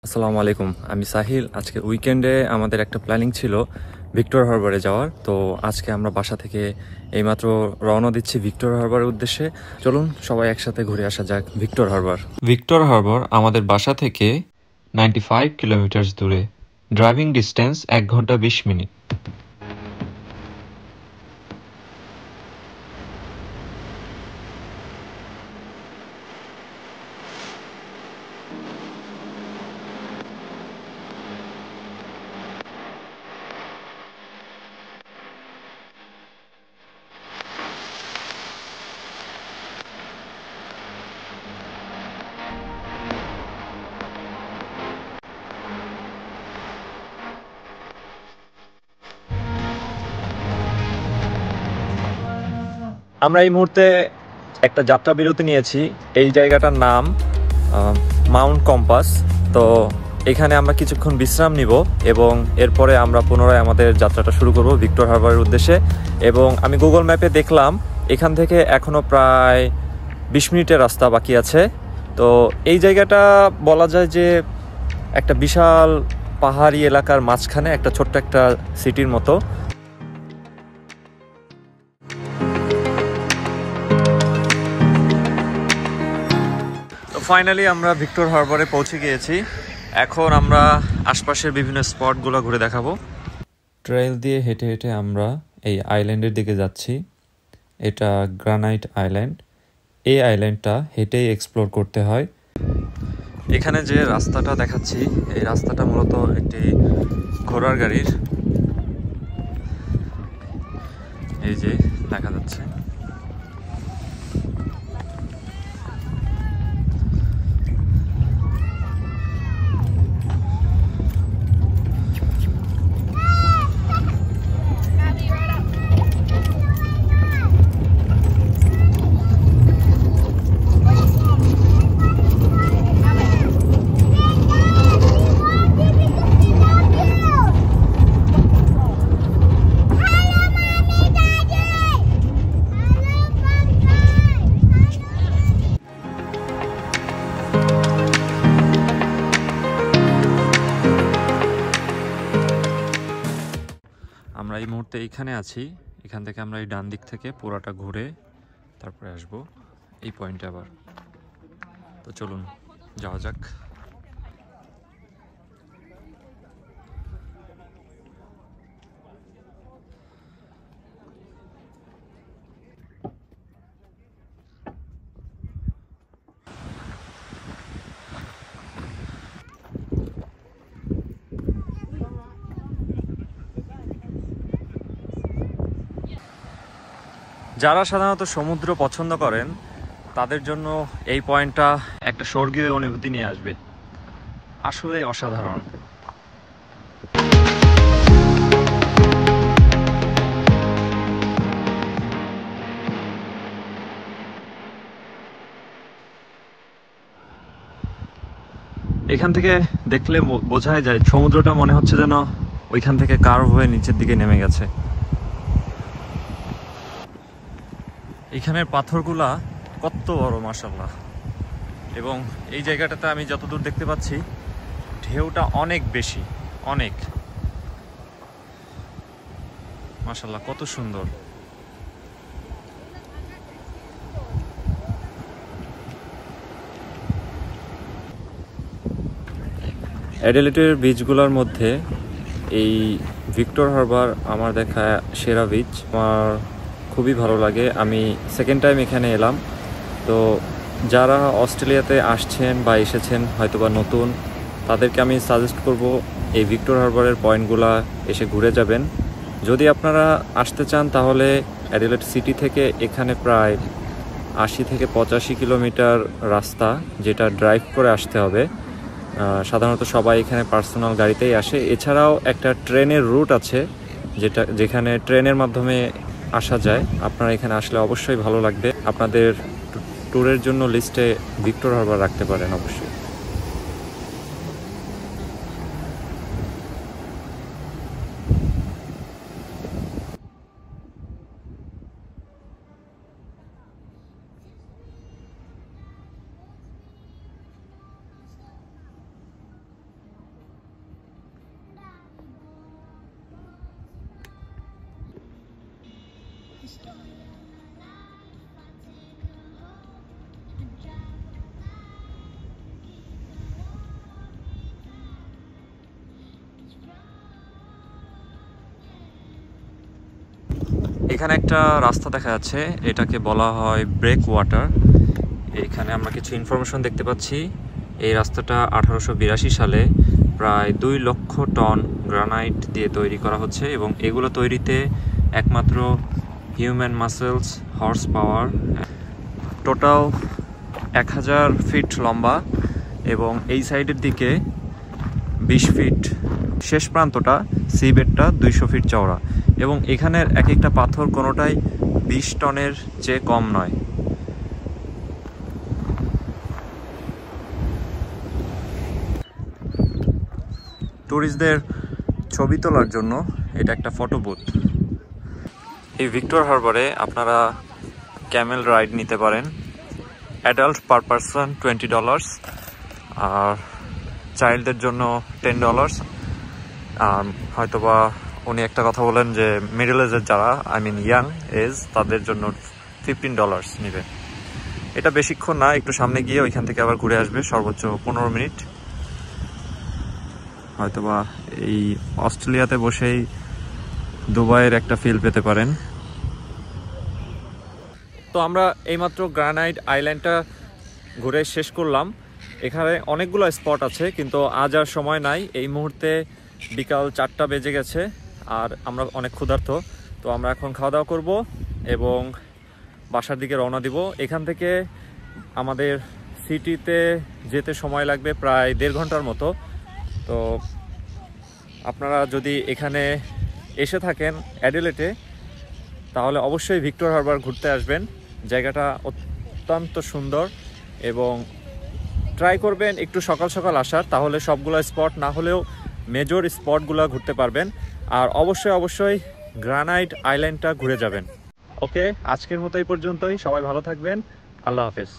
আসসালামু আলাইকুম, আমি সাহিল। আজকে উইকেন্ডে আমাদের একটা প্ল্যানিং ছিল ভিক্টোর হারবারে যাওয়ার। তো আজকে আমরা বাসা থেকে এইমাত্র রওনা দিচ্ছি ভিক্টোর হারবারের উদ্দেশ্যে। চলুন সবাই একসাথে ঘুরে আসা যাক ভিক্টোর হারবার। ভিক্টোর হারবার আমাদের বাসা থেকে 95 কিলোমিটার দূরে। ড্রাইভিং ডিস্টেন্স 1 ঘন্টা 20 মিনিট। আমরা এই মুহূর্তে একটা যাত্রা বিরতি নিয়েছি। এই জায়গাটার নাম মাউন্ট কম্পাস। তো এখানে আমরা কিছুক্ষণ বিশ্রাম নিব এবং এরপরে আমরা পুনরায় আমাদের যাত্রাটা শুরু করব ভিক্টোর হারবারের উদ্দেশ্যে। এবং আমি গুগল ম্যাপে দেখলাম এখান থেকে এখনও প্রায় 20 মিনিটের রাস্তা বাকি আছে। তো এই জায়গাটা বলা যায় যে একটা বিশাল পাহাড়ি এলাকার মাঝখানে একটা ছোট্ট একটা সিটির মতো। তো ফাইনালি আমরা ভিক্টোর হারবারে পৌঁছে গিয়েছি। এখন আমরা আশপাশের বিভিন্ন স্পটগুলো ঘুরে দেখাবো। ট্রেল দিয়ে হেঁটে হেঁটে আমরা এই আইল্যান্ডের দিকে যাচ্ছি। এটা গ্রানাইট আইল্যান্ড। এই আইল্যান্ডটা হেঁটেই এক্সপ্লোর করতে হয়। এখানে যে রাস্তাটা দেখাচ্ছি, এই রাস্তাটা মূলত একটি ঘোড়ার গাড়ির। এই যে দেখা যাচ্ছে। আমরা এই মুহূর্তে এইখানে আছি। এখান থেকে আমরা এই ডান দিক থেকে পুরাটা ঘুরে তারপরে আসব এই পয়েন্টে আবার। তো চলুন যাওয়া যাক। যারা সাধারণত সমুদ্র পছন্দ করেন তাদের জন্য এই পয়েন্টটা একটা স্বর্গীয় অনুভূতি নিয়ে আসবে। আসলে অসাধারণ। এখান থেকে দেখলে বোঝাই যায় সমুদ্রটা মনে হচ্ছে যেন ওইখান থেকে কার্ভ হয়ে নিচের দিকে নেমে গেছে। এখানের পাথরগুলা কত বড় মাশাআল্লাহ। এবং এই জায়গাটাতে আমি যতদূর দেখতে পাচ্ছি ঢেউটা অনেক বেশি, অনেক। মাশাআল্লাহ কত সুন্দর। অ্যাডিলেডের বিচগুলোর মধ্যে এই ভিক্টোর হারবার আমার দেখা সেরা বিচ। আমার খুবই ভালো লাগে। আমি সেকেন্ড টাইম এখানে এলাম। তো যারা অস্ট্রেলিয়াতে আসছেন বা এসেছেন হয়তোবা নতুন, তাদেরকে আমি সাজেস্ট করব এই ভিক্টোর হারবারের পয়েন্টগুলো এসে ঘুরে যাবেন। যদি আপনারা আসতে চান তাহলে অ্যাডিলেড সিটি থেকে এখানে প্রায় 80 থেকে 85 কিলোমিটার রাস্তা, যেটা ড্রাইভ করে আসতে হবে। সাধারণত সবাই এখানে পার্সোনাল গাড়িতেই আসে। এছাড়াও একটা ট্রেনের রুট আছে যেখানে ট্রেনের মাধ্যমে আসা যায়। আপনারা এখানে আসলে অবশ্যই ভালো লাগবে। আপনাদের ট্যুরের জন্য লিস্টে ভিক্টোর হারবার রাখতে পারেন অবশ্যই। এখানে একটা রাস্তা দেখা যাচ্ছে, এটাকে বলা হয় ব্রেক ওয়াটার। এখানে আমরা কিছু ইনফরমেশন দেখতে পাচ্ছি। এই রাস্তাটা 1882 সালে প্রায় 2 লক্ষ টন গ্রানাইট দিয়ে তৈরি করা হচ্ছে এবং এগুলো তৈরিতে একমাত্র human muscles, horse power, total 1000 feet লম্বা এবং এই সাইডের দিকে 20 ফিট, শেষ প্রান্তটা সি বেডটা 200 ফিট চওড়া এবং এখানের এক একটা পাথর কোনোটাই 20 টনের চেয়ে কম নয়। ট্যুরিস্টদের ছবি তোলার জন্য এটা একটা ফটো বুথ। এই ভিক্টর হারবারে আপনারা ক্যামেল রাইড নিতে পারেন। অ্যাডাল্ট পার পারসন $20 আর চাইল্ডদের জন্য $10। আর হয়তোবা উনি একটা কথা বলেন যে মিডল এজের যারা, আই মিন ইয়াং এজ, তাদের জন্য $15 নেবে। এটা বেশিক্ষণ না, একটু সামনে গিয়ে ওইখান থেকে আবার ঘুরে আসবে, সর্বোচ্চ 15 মিনিট। হয়তোবা এই অস্ট্রেলিয়াতে বসেই দুবাইয়ের একটা ফিল পেতে পারেন। তো আমরা এইমাত্র গ্রানাইট আইল্যান্ডটা ঘুরে শেষ করলাম। এখানে অনেকগুলো স্পট আছে কিন্তু আজ আর সময় নাই। এই মুহূর্তে বিকাল 4টা বেজে গেছে আর আমরা অনেক ক্ষুধার্ত। তো আমরা এখন খাওয়া দাওয়া করবো এবং বাসার দিকে রওনা দিব। এখান থেকে আমাদের সিটিতে যেতে সময় লাগবে প্রায় 1.5 ঘন্টার মতো। তো আপনারা যদি এখানে এসে থাকেন অ্যাডিলেটে, তাহলে অবশ্যই ভিক্টর হারবার ঘুরতে আসবেন। জায়গাটা অত্যন্ত সুন্দর এবং ট্রাই করবেন একটু সকাল সকাল আসার, তাহলে সবগুলো স্পট না হলেও মেজর স্পটগুলো ঘুরতে পারবেন। আর অবশ্যই গ্রানাইট আইল্যান্ডটা ঘুরে যাবেন। ওকে, আজকের মতো এই পর্যন্তই। সবাই ভালো থাকবেন। আল্লাহ হাফেজ।